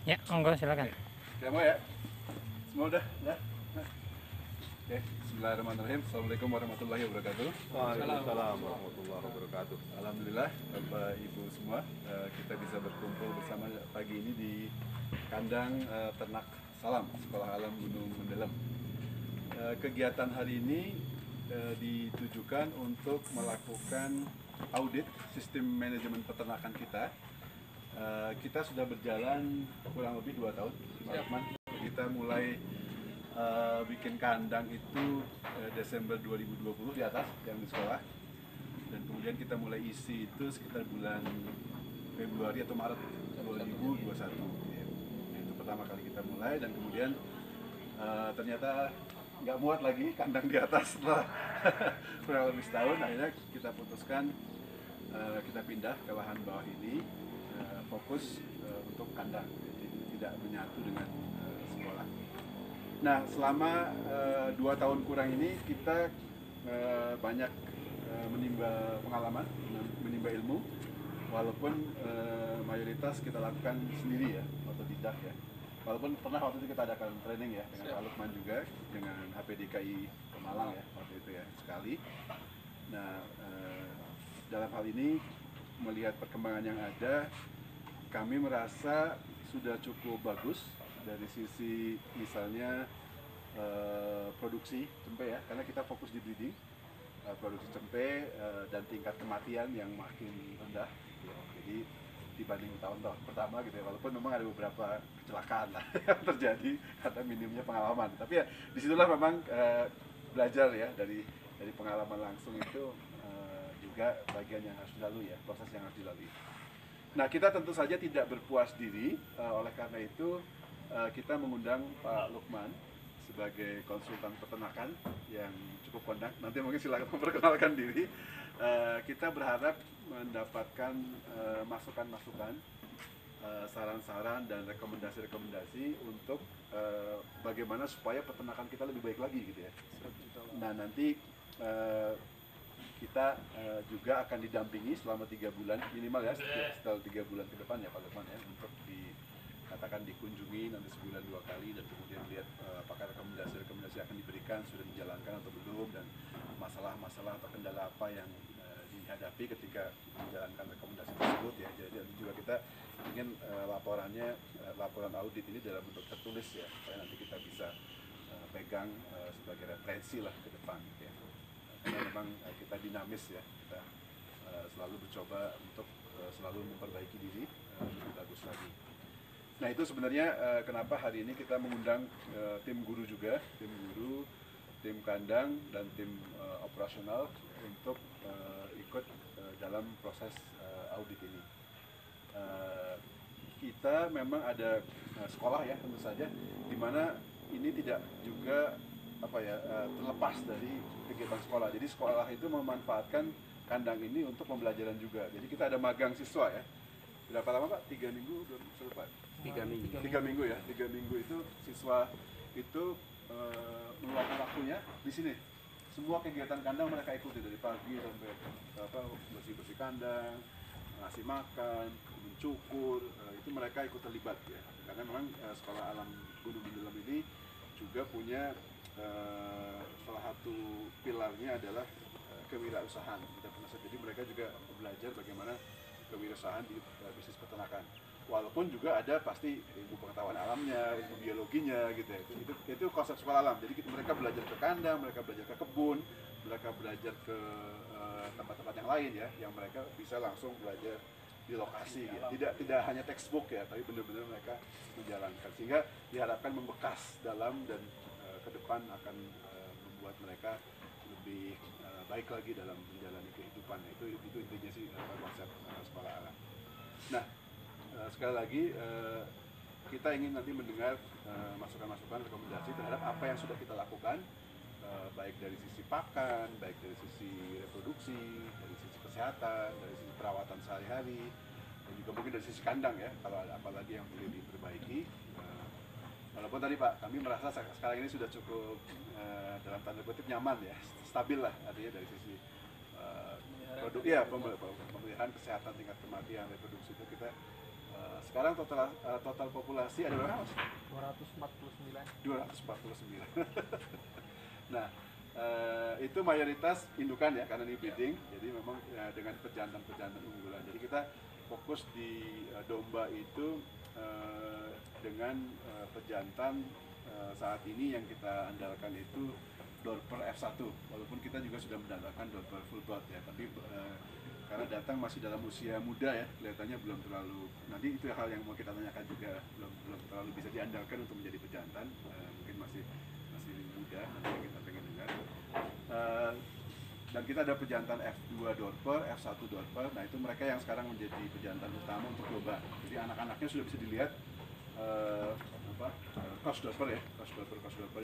Ya, monggo silakan. Ya mau ya? Semua udah? Ya? Oke, bismillahirrahmanirrahim. Assalamualaikum warahmatullahi wabarakatuh. Waalaikumsalam warahmatullahi wabarakatuh. Alhamdulillah, Bapak Ibu semua, kita bisa berkumpul bersama pagi ini di kandang ternak Salam, Sekolah Alam Gunung Mendelem. Kegiatan hari ini ditujukan untuk melakukan audit sistem manajemen peternakan kita. Kita sudah berjalan kurang lebih 2 tahun, Pak Lukman. Kita mulai bikin kandang itu Desember 2020 di atas yang di sekolah, dan kemudian kita mulai isi itu sekitar bulan Februari atau Maret 2021 ya. Itu pertama kali kita mulai, dan kemudian ternyata nggak muat lagi kandang di atas setelah kurang lebih setahun. Akhirnya kita putuskan kita pindah ke lahan bawah ini, fokus untuk kandang, jadi tidak menyatu dengan sekolah. Nah, selama 2 tahun kurang ini kita banyak menimba pengalaman, menimba ilmu, walaupun mayoritas kita lakukan sendiri ya, otodidak ya. Walaupun pernah waktu itu kita adakan training ya dengan Pak Lukman juga, dengan HPDKI Pemalang ya waktu itu ya sekali. Nah, dalam hal ini melihat perkembangan yang ada, kami merasa sudah cukup bagus dari sisi misalnya produksi cempe ya, karena kita fokus di breeding, produksi cempe dan tingkat kematian yang makin rendah ya. Jadi dibanding tahun-tahun pertama gitu ya, walaupun memang ada beberapa kecelakaan lah yang terjadi karena minimnya pengalaman, tapi ya disitulah memang belajar ya dari pengalaman langsung itu, juga bagian yang harus dilalui ya, proses yang harus dilalui. Nah, kita tentu saja tidak berpuas diri, oleh karena itu kita mengundang Pak Lukman sebagai konsultan peternakan yang cukup kondang. Nanti mungkin silakan memperkenalkan diri. Kita berharap mendapatkan masukan-masukan, saran-saran dan rekomendasi-rekomendasi untuk bagaimana supaya peternakan kita lebih baik lagi gitu ya. Nah, nanti kita juga akan didampingi selama 3 bulan minimal ya, setelah 3 bulan ke depan ya Pak Lukman ya, untuk dikatakan dikunjungi nanti sebulan 2 kali, dan kemudian lihat apakah rekomendasi-rekomendasi akan diberikan sudah dijalankan atau belum, dan masalah-masalah atau kendala apa yang dihadapi ketika menjalankan rekomendasi tersebut ya. Jadi juga kita ingin laporan audit ini dalam bentuk tertulis ya, supaya nanti kita bisa pegang sebagai referensi lah ke depan gitu ya. Karena memang kita dinamis ya, kita selalu mencoba untuk selalu memperbaiki diri lebih bagus lagi. Nah, itu sebenarnya kenapa hari ini kita mengundang tim guru juga, tim guru, tim kandang, dan tim operasional untuk ikut dalam proses audit ini. Kita memang ada sekolah ya, tentu saja, di mana ini tidak juga terlepas dari kegiatan sekolah. Jadi sekolah itu memanfaatkan kandang ini untuk pembelajaran juga. Jadi kita ada magang siswa ya. Berapa lama Pak? 3 minggu? 3 minggu. 3 minggu ya. 3 minggu itu siswa itu meluangkan waktunya di sini. Semua kegiatan kandang mereka ikuti dari pagi sampai bersih-bersih kandang, ngasih makan, mencukur, itu mereka ikut terlibat ya. Karena memang Sekolah Alam Gunung Mendelem ini juga punya salah satu pilarnya adalah kewirausahaan. Jadi mereka juga belajar bagaimana kewirausahaan di bisnis peternakan. Walaupun juga ada pasti ilmu pengetahuan alamnya, ilmu biologinya gitu ya. Itu konsep sekolah alam. Jadi mereka belajar ke kandang, mereka belajar ke kebun, mereka belajar ke tempat-tempat yang lain ya, yang mereka bisa langsung belajar di lokasi ya. Tidak hanya textbook ya, tapi benar-benar mereka menjalankan, sehingga diharapkan membekas dalam dan ke depan akan membuat mereka lebih baik lagi dalam menjalani kehidupan. Itu intinya sih konsep sekolah alam. Nah, sekali lagi kita ingin nanti mendengar masukan-masukan, rekomendasi terhadap apa yang sudah kita lakukan, baik dari sisi pakan, baik dari sisi reproduksi, dari sisi kesehatan, dari sisi perawatan sehari-hari, dan juga mungkin dari sisi kandang ya, kalau ada apa lagi yang perlu diperbaiki. Walaupun tadi Pak, kami merasa sekarang ini sudah cukup dalam tanda kutip nyaman ya, stabil lah artinya dari sisi produk ya, pemeliharaan kesehatan, tingkat kematian, reproduksi itu kita sekarang sekarang total populasi ada berapa, Mas? 249. 249. Nah, itu mayoritas indukan ya, karena ini breeding, jadi memang dengan pejantan-pejantan unggulan. Jadi kita fokus di domba itu dengan pejantan saat ini yang kita andalkan itu Dorper F1, walaupun kita juga sudah mendapatkan Dorper full blood ya, tapi karena datang masih dalam usia muda ya, kelihatannya belum terlalu, nanti itu hal yang mau kita tanyakan juga, belum terlalu bisa diandalkan untuk menjadi pejantan, mungkin masih muda, nanti yang kita pengen dengar. Dan kita ada pejantan F2 Dorper, F1 Dorper, nah itu mereka yang sekarang menjadi pejantan utama untuk domba. Jadi anak-anaknya sudah bisa dilihat cross Dorper ya, cross Dorper